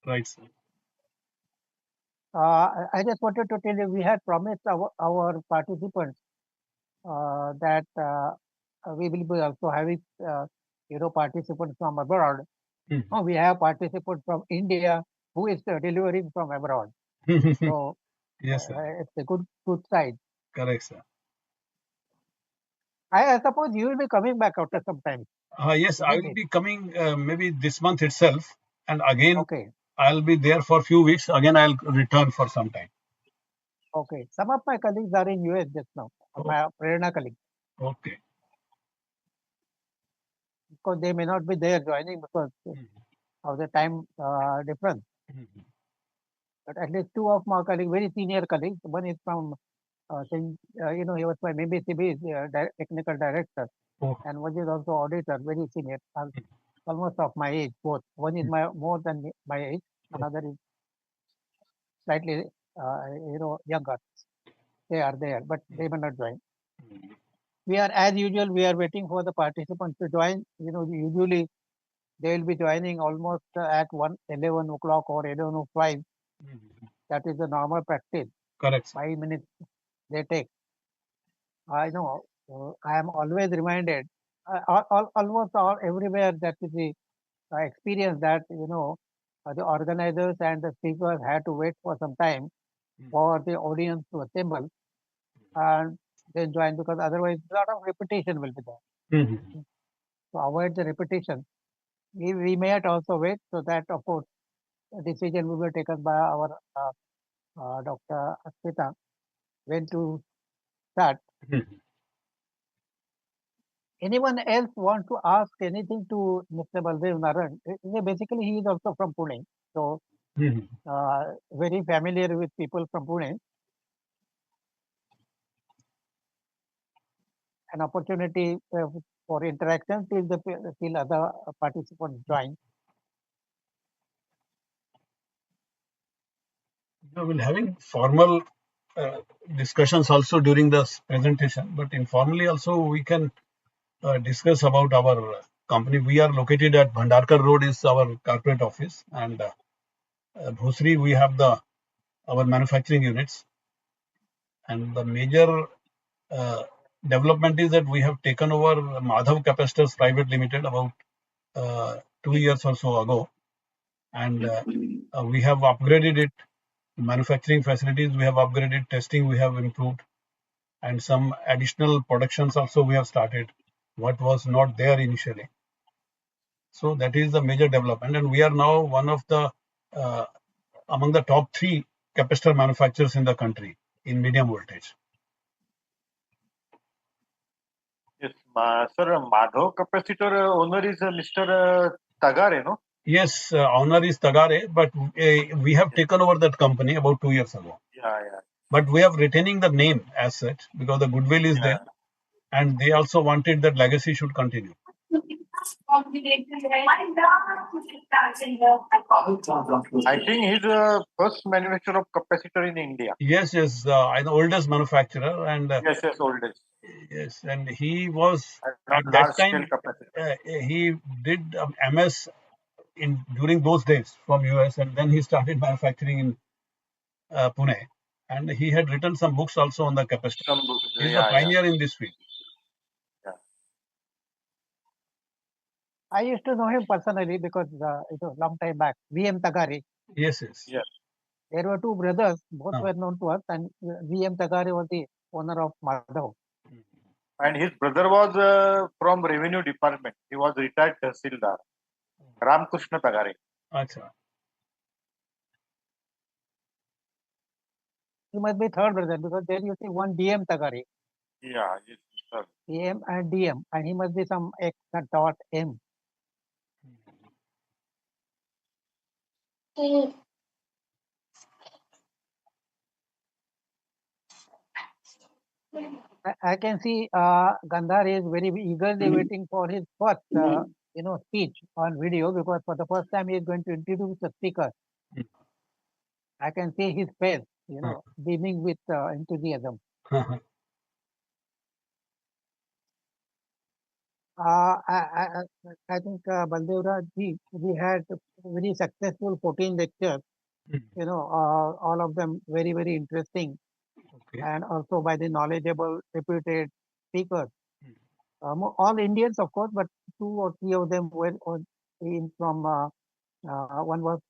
Right, sir. I just wanted to tell you, we had promised our participants that we will be also having participants from abroad. Now we have participants from India who is delivering from abroad. So Yes, sir. it's a good side. Correct, sir. I suppose you will be coming back after some time. Yes, I Isn't will it? be coming maybe this month itself, and again Okay. I'll be there for a few weeks. Again, I'll return for some time. Okay. Some of my colleagues are in US just now. My Prerna colleagues, Okay. because they may not be there joining because of the time difference. But at least two of my colleagues, very senior colleagues, one is from, he was my MBCB technical director, Oh, and one is also auditor, very senior, almost of my age, both. One is more than my age, another is slightly, younger. They are there, but they may not join. We are, as usual, we are waiting for the participants to join. Usually they will be joining almost at 11 o'clock or 11:05. That is the normal practice. correct, sir. 5 minutes they take. I know. I am always reminded, almost everywhere, that is the experience that the organizers and the speakers had to wait for some time for the audience to assemble and then join, because otherwise a lot of repetition will be there. To avoid the repetition, we may have to also wait, so that of course a decision will be taken by our Dr. Aspita when to start. Anyone else want to ask anything to Mr. Baldev Narang? Basically, he is also from Pune, so very familiar with people from Pune. An opportunity for interaction till other participants join. We'll having formal discussions also during this presentation, but informally also we can discuss about our company. We are located at Bhandarkar Road is our corporate office, and Bhosri we have our manufacturing units. And the major development is that we have taken over Madhav Capacitors Private Limited about 2 years or so ago, and we have upgraded it. Manufacturing facilities we have upgraded, testing we have improved, and some additional productions also we have started, what was not there initially. So that is the major development, and we are now one of the among the top 3 capacitor manufacturers in the country in medium voltage. Yes, sir, Madhav capacitor owner is Mr. Tagare, no? Yes, owner is Tagare, but we have taken over that company about 2 years ago. Yeah. But we have retaining the name as such because the goodwill is there, and they also wanted that legacy should continue. I think he's the first manufacturer of capacitor in India. Yes, the oldest manufacturer, and Yes, oldest. yes, and he was Not at that large scale time capacitor. he did MS during those days from US, and then he started manufacturing in Pune, and he had written some books also on the capacitor. Some books. He's a pioneer in this field. Yeah. I used to know him personally because it was a long time back. V.M. Tagare. Yes. There were 2 brothers, both were known to us, and V.M. Tagare was the owner of Madhav. And his brother was from revenue department. He was retired Tahsildar. Ramkrishna Tagare. Achha. He must be third brother, because there you see one D.M. Tagare. Yeah, yes, sir. DM and DM, and he must be some X dot M. I can see Gandhar is very eagerly waiting for his first speech on video, because for the first time he is going to introduce the speaker. I can see his face, beaming with enthusiasm. I think Baldevraj, we had very successful 14 lectures, Mm. all of them very, very interesting Okay. and also by the knowledgeable, reputed speakers. Mm. All Indians, of course, but two or three of them were in from, one was,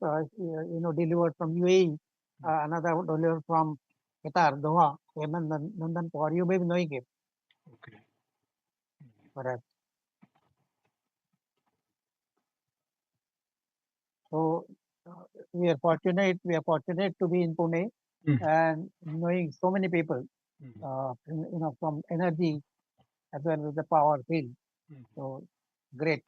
delivered from UAE, another delivered from Qatar, Doha, Nandan Pawar. You may be knowing him, Okay. perhaps. So we are fortunate to be in Pune Mm. and knowing so many people, Mm. from energy as well as the power field. Mm. So great.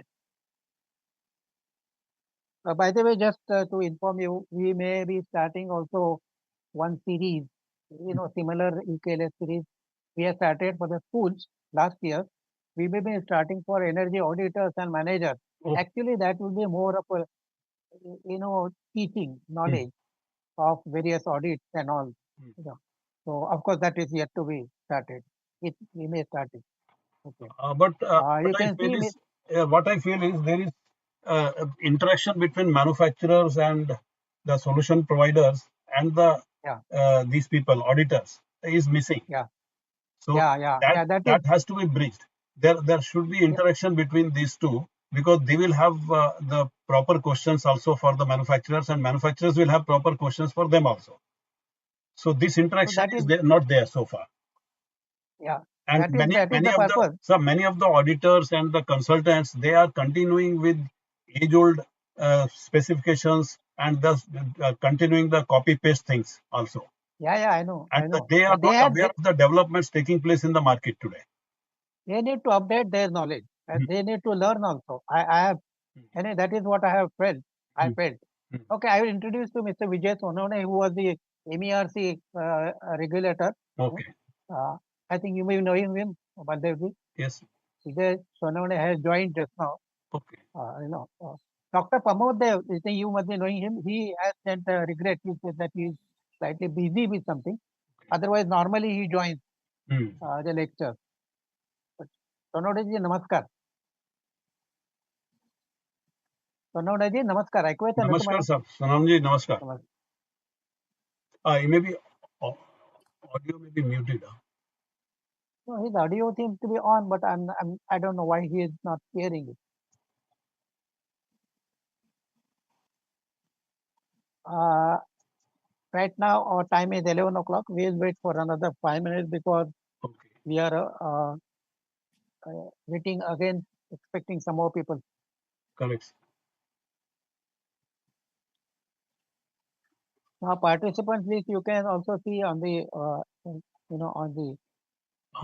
By the way, just to inform you, we may be starting also one series, similar EKLS series. We have started for the schools last year. We may be starting for energy auditors and managers. Oh. Actually, that will be more of a, teaching Mm. knowledge of various audits and all. Mm. So, of course, that is yet to be started. We may start it. Okay. But You can see me. what I feel is there is interaction between manufacturers and the solution providers and the Yeah, these people auditors is missing. yeah, So that That is, that has to be bridged. There should be yeah. interaction between these two because they will have the proper questions also for the manufacturers and manufacturers will have proper questions for them also. So this So interaction that is, is there, not there so far. yeah, And many that is many the of the purpose. many of the auditors and the consultants, they are continuing with age old specifications and thus continuing the copy paste things also, Yeah, and I know. they are But not aware of the developments taking place in the market today. they need to update their knowledge and Mm, they need to learn also. I have, mm, and that is what I have felt. I mm, felt. mm. Okay, I will introduce to Mr. Vijay Sonone, who was the MERC regulator. Okay. Uh, I think you may know him, Baldevji. Yes. Vijay Sonone has joined just now. Okay. Dr. Pramod Dev, I think you must be knowing him. He has sent a regret. He said that he is slightly busy with something. Otherwise, normally he joins Mm. the lecture. सोनवणेजी नमस्कार. सोनवणेजी नमस्कार. ऐकू येतं ना Namaskar तुम्हाला? sir. Sonamji, namaskar. नमस्कार. You may be audio may be muted. No, his audio seems to be on, but I don't know why he is not hearing it. Right now, our time is 11 o'clock. We'll wait for another 5 minutes because Okay. we are waiting again, expecting some more people. Correct. Now, participants list you can also see on the, on the,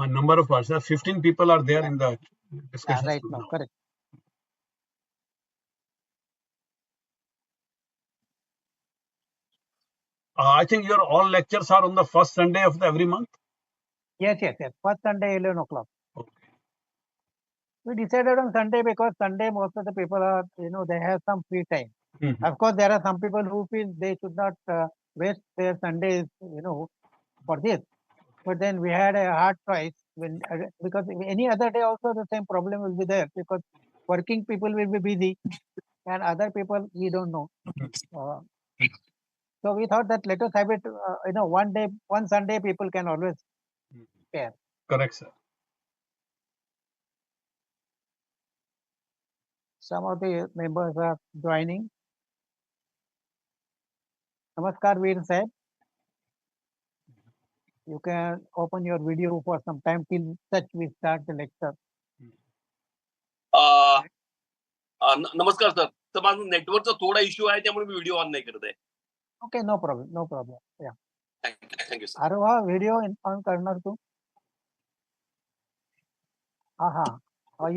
Number of parts. 15 people are there in the discussion right now. now, correct. I think your all lectures are on the first Sunday of every month. Yes. First Sunday, 11 o'clock. Okay. We decided on Sunday because Sunday most of the people are, they have some free time. Mhm. Of course, there are some people who feel they should not waste their Sundays, for this. But then we had a hard choice because any other day also the same problem will be there because working people will be busy and other people we don't know. Uh, so we thought that let us have it, one Sunday people can always spare. Correct, sir. Some of the members are joining. Namaskar, Veer Sahib. You can open your video for some time till such we start the lecture. नमस्कार sir. तर माझं नेटवर्कचा थोडा issue आहे त्यामुळे मी video on नाही करत आहे. Okay, no problem. Yeah. Thank you sir. Aroha, video on करणार तू?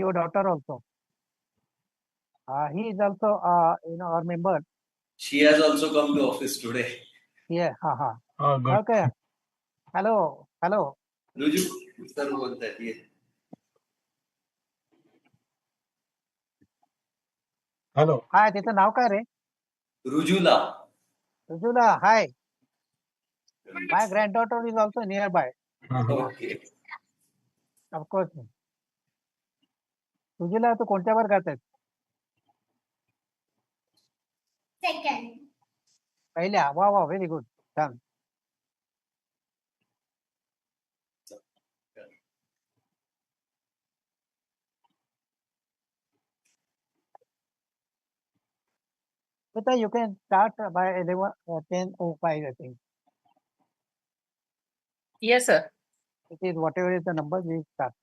Your daughter also. He is also, our member. She has also come to office today. Yeah, Good. Okay. Hello. Ruju, sir बोलतात ये. Hello. Hi, त्याचं नाव काय रे? Rujula. Rujula, hi. My granddaughter is also nearby. Uh-huh. Okay. Of course. रुजुला तू कोणत्या वर्गात आहे? Second. पहिल्या. वा वा, व्हेरी गुड, छान. But you can start by 10:05, I think. Yes, sir. It is whatever is the number, we start.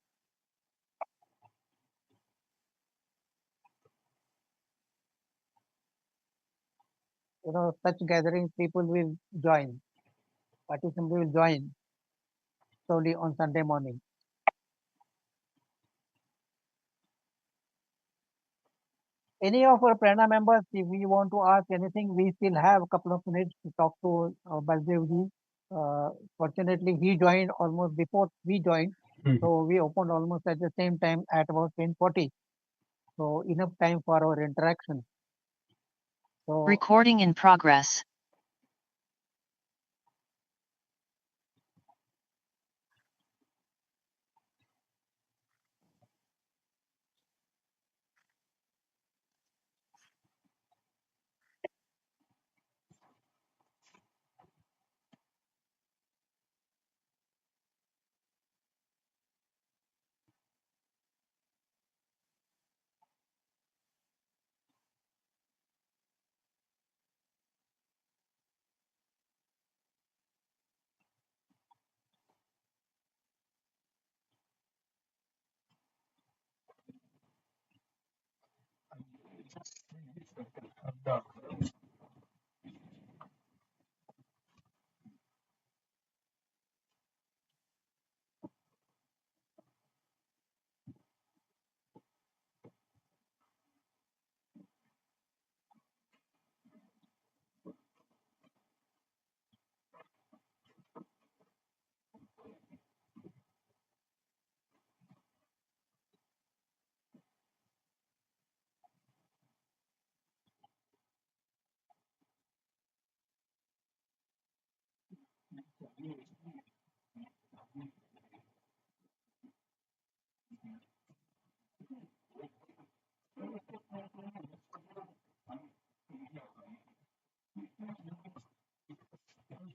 You know, such gatherings, people will join. Participants will join slowly on Sunday morning. Any of our Prerna members, if we want to ask anything, we still have a couple of minutes to talk to Baldevraj. Fortunately, he joined almost before we joined. So we opened almost at the same time at about 10:40. So enough time for our interaction. So Recording in progress.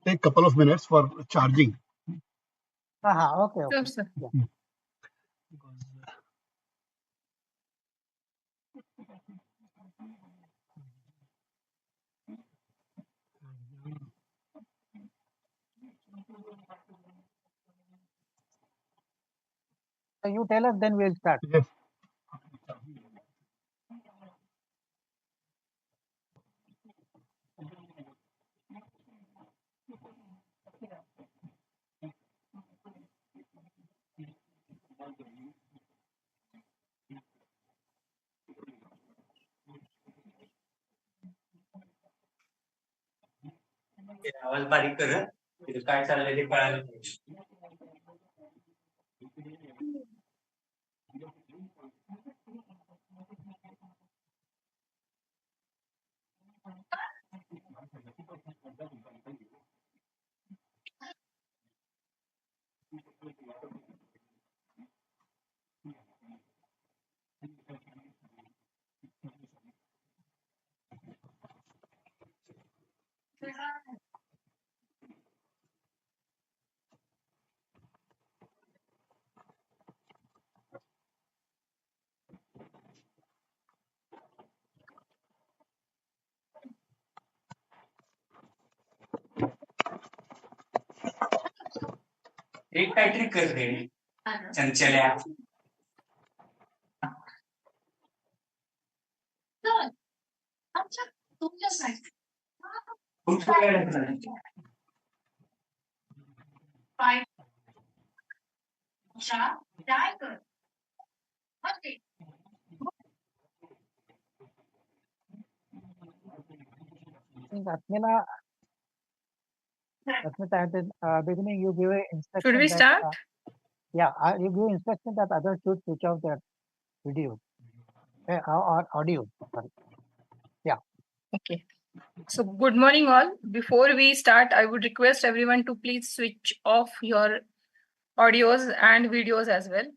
Take a couple of minutes for charging. okay. Sure, sir. Yeah. So you tell us, then we'll start. Yes. आवाज बारीक कर हं. तिथे काय चाललंय ते कळायला पाहिजे. एक काहीतरी कर रे चंचल्या. खूप वेळ लागला. Asmita, at the beginning you give an instruction. Should we that, start? you give instruction that others should switch off their video or audio. Sorry. Yeah. Okay. So good morning all. Before we start, I would request everyone to please switch off your audios and videos as well.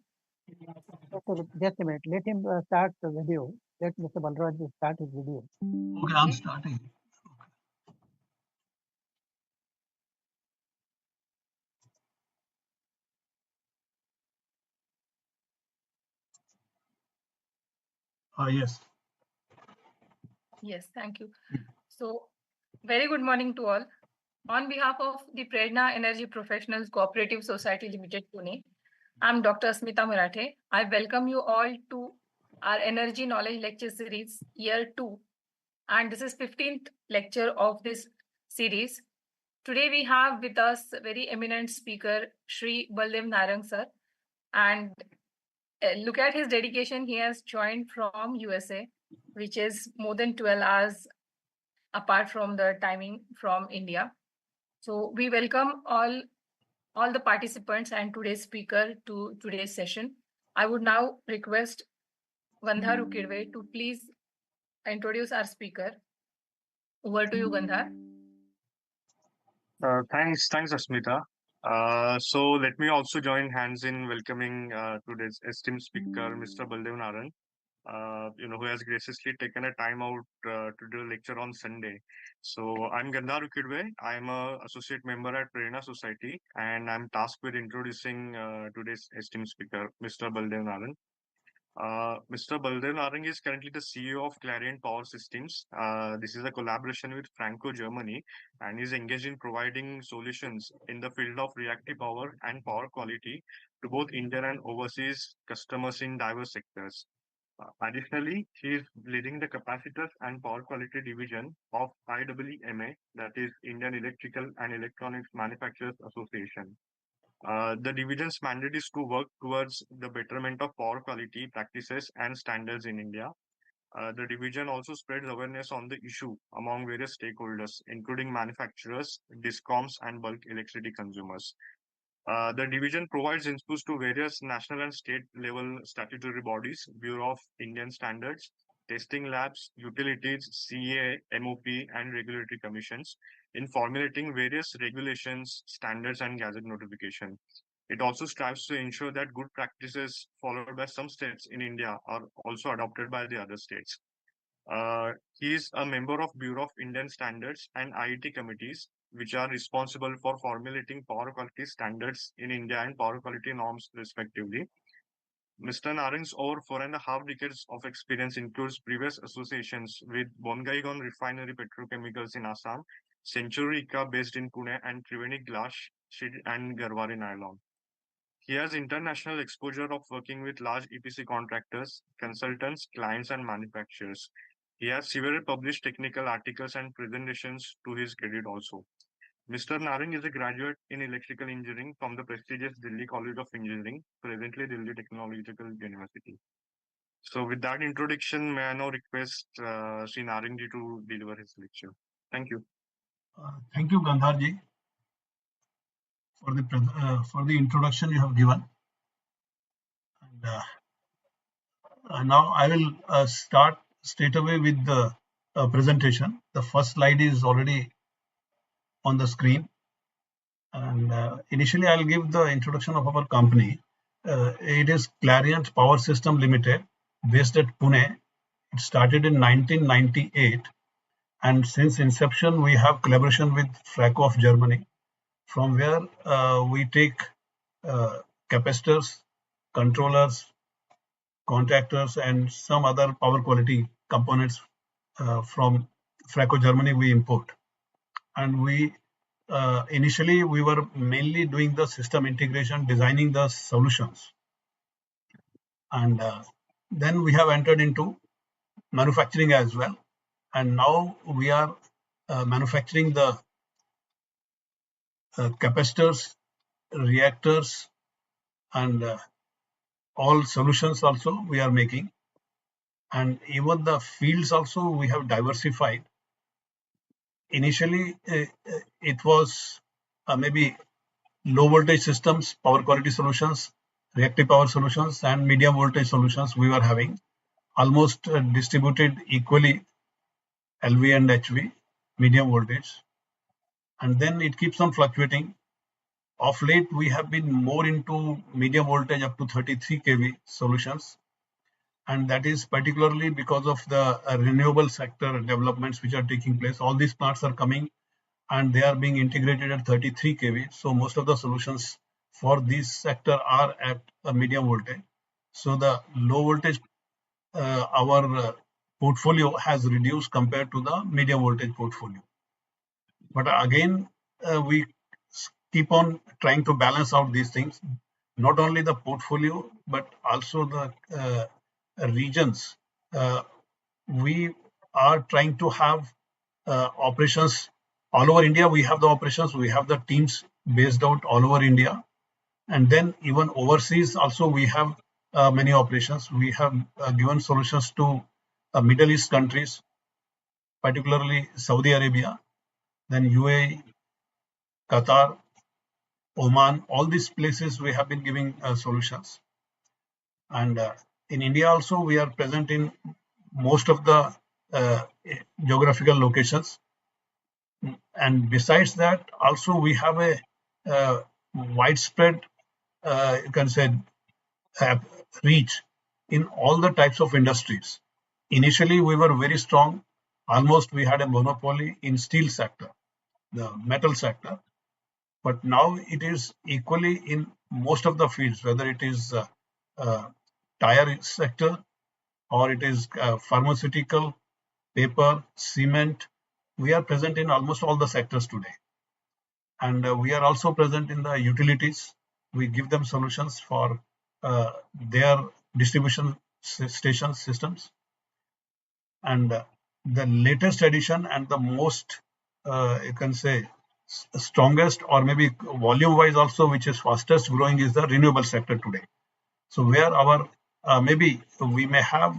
Just a minute. Let him start the video. Let Mr. Baldevraj start his video. Okay, I'm starting. Yes. Yes, thank you. So, very good morning to all. On behalf of the Prerna Energy Professionals Cooperative Society Limited, Pune, I'm Dr. Smita Marathe. I welcome you all to our Energy Knowledge Lecture Series, Year 2. And this is 15th lecture of this series. Today we have with us a very eminent speaker, Shri Baldev Narang sir. And look at his dedication. He has joined from USA, which is more than 12 hours apart from the timing from India. So we welcome all the participants and today's speaker to today's session. I would now request Gandhar Ukirve to please introduce our speaker. Over to you, Gandhar. Thanks, Asmita. So let me also join hands in welcoming today's esteemed speaker, Mr. Baldev Naran, who has graciously taken a time out to do a lecture on Sunday. So I'm Gandhar Ukidwe. I'm a associate member at Prerna Society, and I'm tasked with introducing today's esteemed speaker, Mr. Baldev Naran. Mr. Baldev Narang is currently the CEO of Clariant Power Systems. This is a collaboration with Franco Germany and is engaged in providing solutions in the field of reactive power and power quality to both Indian and overseas customers in diverse sectors. Additionally, he is leading the capacitors and power quality division of IEEMA, that is Indian Electrical and Electronics Manufacturers Association. The division's mandate is to work towards the betterment of power quality practices and standards in India. The division also spreads awareness on the issue among various stakeholders, including manufacturers, discoms, and bulk electricity consumers. The division provides inputs to various national and state level statutory bodies, Bureau of Indian Standards, testing labs, utilities, CA, MOP, and regulatory commissions in formulating various regulations, standards, and gazette notification. It also strives to ensure that good practices followed by some states in India are also adopted by the other states. He is a member of Bureau of Indian Standards and IET committees, which are responsible for formulating power quality standards in India and power quality norms, respectively. Mr. Narang's over 4.5 decades of experience includes previous associations with Bongaigaon Refinery Petrochemicals in Assam, Century Ika based in Pune, and Triveni Glass and Garwari Nylon. He has international exposure of working with large EPC contractors, consultants, clients, and manufacturers. He has several published technical articles and presentations to his credit also. Mr. Narang is a graduate in electrical engineering from the prestigious Delhi College of Engineering, presently Delhi Technological University. So with that introduction, may I now request Sri Narang ji to deliver his lecture. Thank you. Thank you, Gandhar ji, for the introduction you have given. And now I will start straight away with the presentation. The first slide is already on the screen. And initially, I'll give the introduction of our company. It is Clariant Power System Limited, based at Pune. It started in 1998, and since inception, we have collaboration with Franco of Germany, from where we take capacitors, controllers, contactors, and some other power quality components from Franco Germany we import. And we initially we were mainly doing the system integration, designing the solutions, and then we have entered into manufacturing as well, and now we are manufacturing the capacitors, reactors, and all solutions also we are making, and even the fields also we have diversified. Initially it was maybe low voltage systems, power quality solutions, reactive power solutions, and medium voltage solutions we were having, almost distributed equally, LV and HV, medium voltage. And then it keeps on fluctuating. Of late, we have been more into medium voltage up to 33 kV solutions, and that is particularly because of the renewable sector developments which are taking place. All these plants are coming and they are being integrated at 33 kV. So most of the solutions for this sector are at a medium voltage. So the low voltage, our portfolio has reduced compared to the medium voltage portfolio. But again, we keep on trying to balance out these things, not only the portfolio, but also the regions. We are trying to have operations all over India. We have the operations, we have the teams based out all over India. And then even overseas also we have many operations. We have given solutions to Middle East countries, particularly Saudi Arabia, then UAE, Qatar, Oman, all these places we have been giving solutions. And in India also, we are present in most of the geographical locations. And besides that, also we have a widespread, you can say, reach in all the types of industries. Initially, we were very strong. Almost we had a monopoly in steel sector, the metal sector. But now it is equally in most of the fields, whether it is tire sector or it is pharmaceutical, paper, cement. We are present in almost all the sectors today. And we are also present in the utilities. We give them solutions for their distribution station systems. And the latest addition and the most, you can say, strongest or maybe volume wise also, which is fastest growing, is the renewable sector today. So where our maybe we may have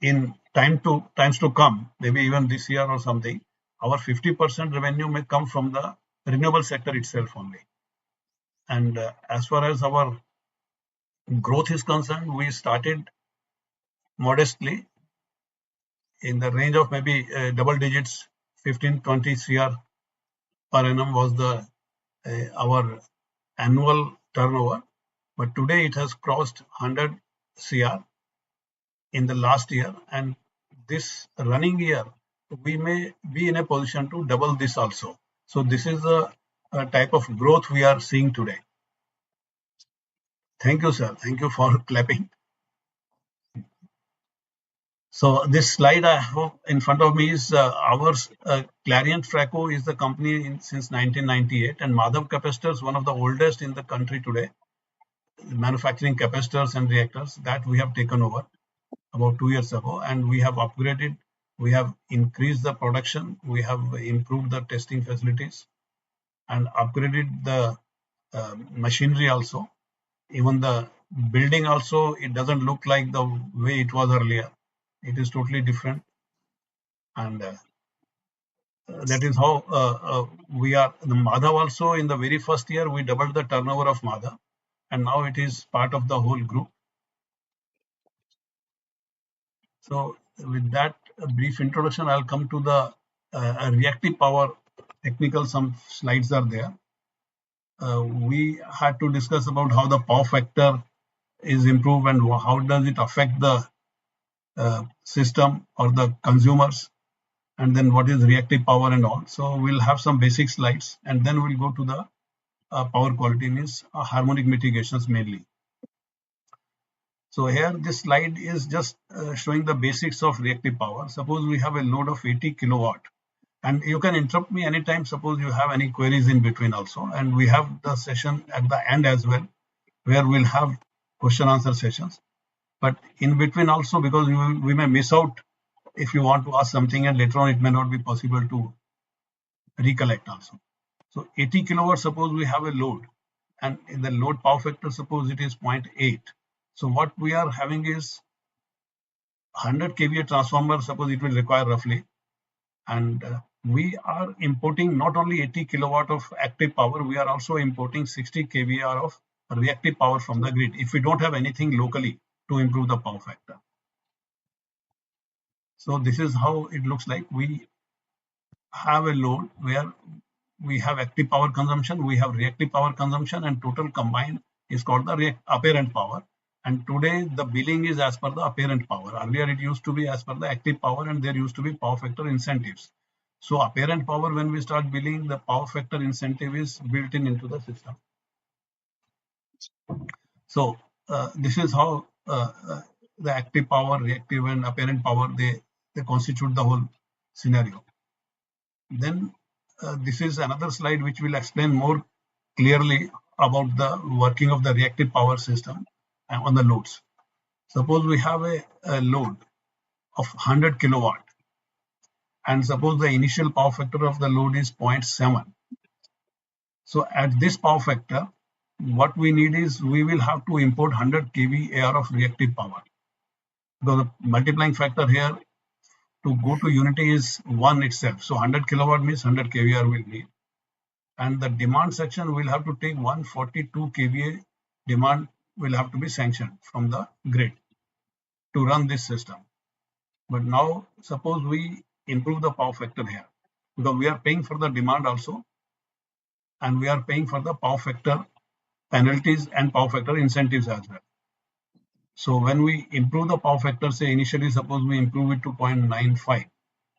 in times to come, maybe even this year or something, our 50% revenue may come from the renewable sector itself only. And as far as our growth is concerned, we started modestly in the range of maybe double digits, 15-20 CR per annum was the our annual turnover. But today it has crossed 100 CR in the last year, and this running year we may be in a position to double this also. So this is a type of growth we are seeing today. Thank you, sir. Thank you for clapping. So this slide I have in front of me is our Clariant Fraco is the company since 1998, and Madhav Capacitors, one of the oldest in the country today, manufacturing capacitors and reactors, that we have taken over about 2 years ago, and we have upgraded, we have increased the production, we have improved the testing facilities and upgraded the machinery also. Even the building also, it doesn't look like the way it was earlier. It is totally different, and that is how we are. The Madhav also, in the very first year, we doubled the turnover of Madhav, and now it is part of the whole group. So with that brief introduction, I'll come to the reactive power technical. Some slides are there. We had to discuss about how the power factor is improved and how does it affect the system or the consumers, and then what is reactive power and all. So we'll have some basic slides, and then we'll go to the power quality, means harmonic mitigations mainly. So here this slide is just showing the basics of reactive power. Suppose we have a load of 80 kilowatt, and you can interrupt me anytime. Suppose you have any queries in between also, and we have the session at the end as well, where we'll have question answer sessions. But in between also, because we may miss out if you want to ask something, and later on it may not be possible to recollect also. So 80 kilowatt, suppose we have a load, and in the load power factor, suppose it is 0.8. So what we are having is 100 kVA transformer, suppose it will require roughly, and we are importing not only 80 kilowatt of active power, we are also importing 60 kVA of reactive power from the grid if we don't have anything locally to improve the power factor. So this is how it looks like. We have a load where we have active power consumption, we have reactive power consumption, and total combined is called the apparent power. And today the billing is as per the apparent power. Earlier it used to be as per the active power, and there used to be power factor incentives. So apparent power, when we start billing, the power factor incentive is built in into the system. So this is how the active power, reactive, and apparent power, they constitute the whole scenario. Then this is another slide which will explain more clearly about the working of the reactive power system on the loads. Suppose we have a load of 100 kilowatt, and suppose the initial power factor of the load is 0.7. So at this power factor, what we need is we will have to import 100 kVAr of reactive power. Because the multiplying factor here to go to unity is 1 itself. So 100 kilowatt means 100 kVAr will need. And the demand section will have to take 142 kVA demand will have to be sanctioned from the grid to run this system. But now suppose we improve the power factor here, because we are paying for the demand also, and we are paying for the power factor penalties and power factor incentives as well. So when we improve the power factor, say initially suppose we improve it to 0.95,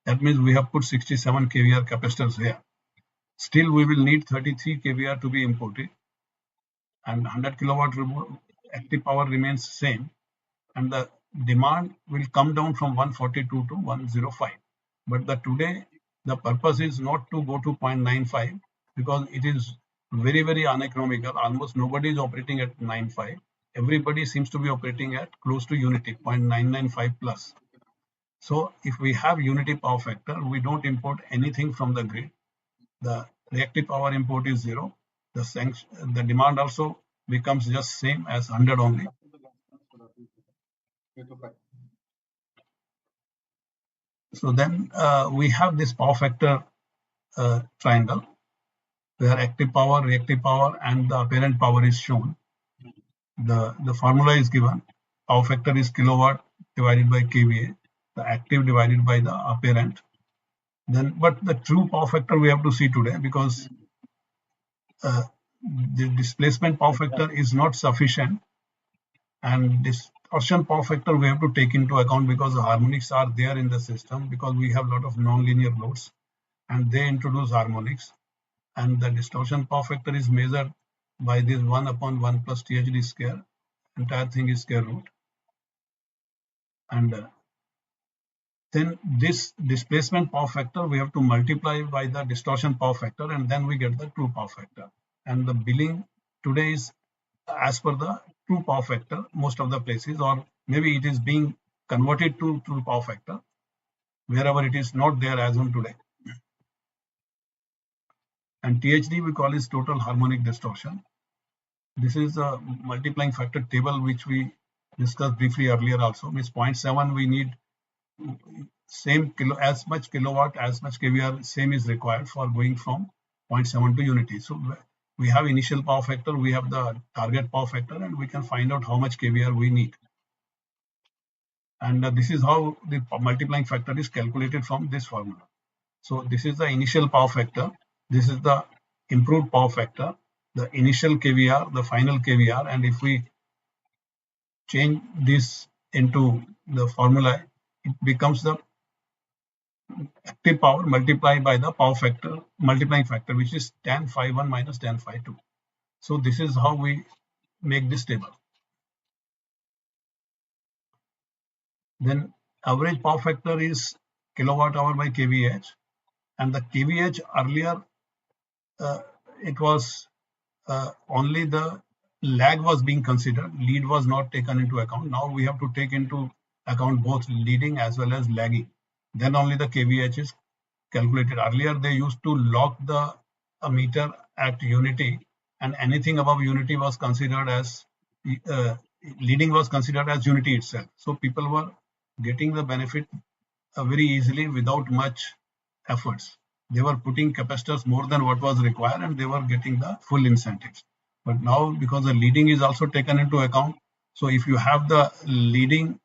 that means we have put 67 kVAr capacitors here. Still we will need 33 kVAr to be imported, and 100 kilowatt active power remains same, and the demand will come down from 142 to 105. But today the purpose is not to go to 0.95, because it is very, very uneconomical. Almost nobody is operating at 95. Everybody seems to be operating at close to unity, 0.995 plus. So if we have unity power factor, we don't import anything from the grid. The reactive power import is 0. The demand also becomes just same as 100 only. So then we have this power factor triangle where active power, reactive power, and the apparent power is shown. The formula is given. Power factor is kilowatt divided by kVA, the active divided by the apparent. Then, but the true power factor we have to see today, because the displacement power factor is not sufficient, and distortion power factor we have to take into account, because the harmonics are there in the system, because we have a lot of non-linear loads and they introduce harmonics, and the distortion power factor is measured by this 1 upon 1 plus THD square. Entire thing is square root, and then this displacement power factor we have to multiply by the distortion power factor, and then we get the true power factor. And the billing today is as per the true power factor most of the places, or maybe it is being converted to true power factor wherever it is not there as on today. And THD we call is total harmonic distortion. This is a multiplying factor table which we discussed briefly earlier also. Means 0.7 we need same as much kilowatt, as much kVAr same is required for going from 0.7 to unity. So we have initial power factor, we have the target power factor, and we can find out how much kVAr we need. And this is how the multiplying factor is calculated from this formula. So this is the initial power factor, this is the improved power factor, the initial kVAr, the final kVAr, and if we change this into the formula, it becomes the active power multiplied by the power factor, multiplying factor, which is tan phi 1 minus tan phi 2. So this is how we make this table. Then average power factor is kilowatt hour by kVH, and the kVH earlier it was only the lag was being considered, lead was not taken into account. Now we have to take into account both leading as well as lagging. Then only the kVH is calculated. Earlier they used to lock the meter at unity, and anything above unity was considered as leading was considered as unity itself. So people were getting the benefit very easily without much efforts. They were putting capacitors more than what was required, and they were getting the full incentives. But now, because the leading is also taken into account, so if you have the leading,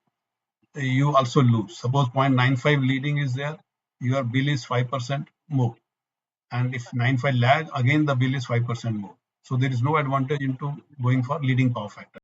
you also lose. Suppose 0.95 leading is there, your bill is 5% more. and if 9.5 lag, again the bill is 5% more. So there is no advantage into going for leading power factor.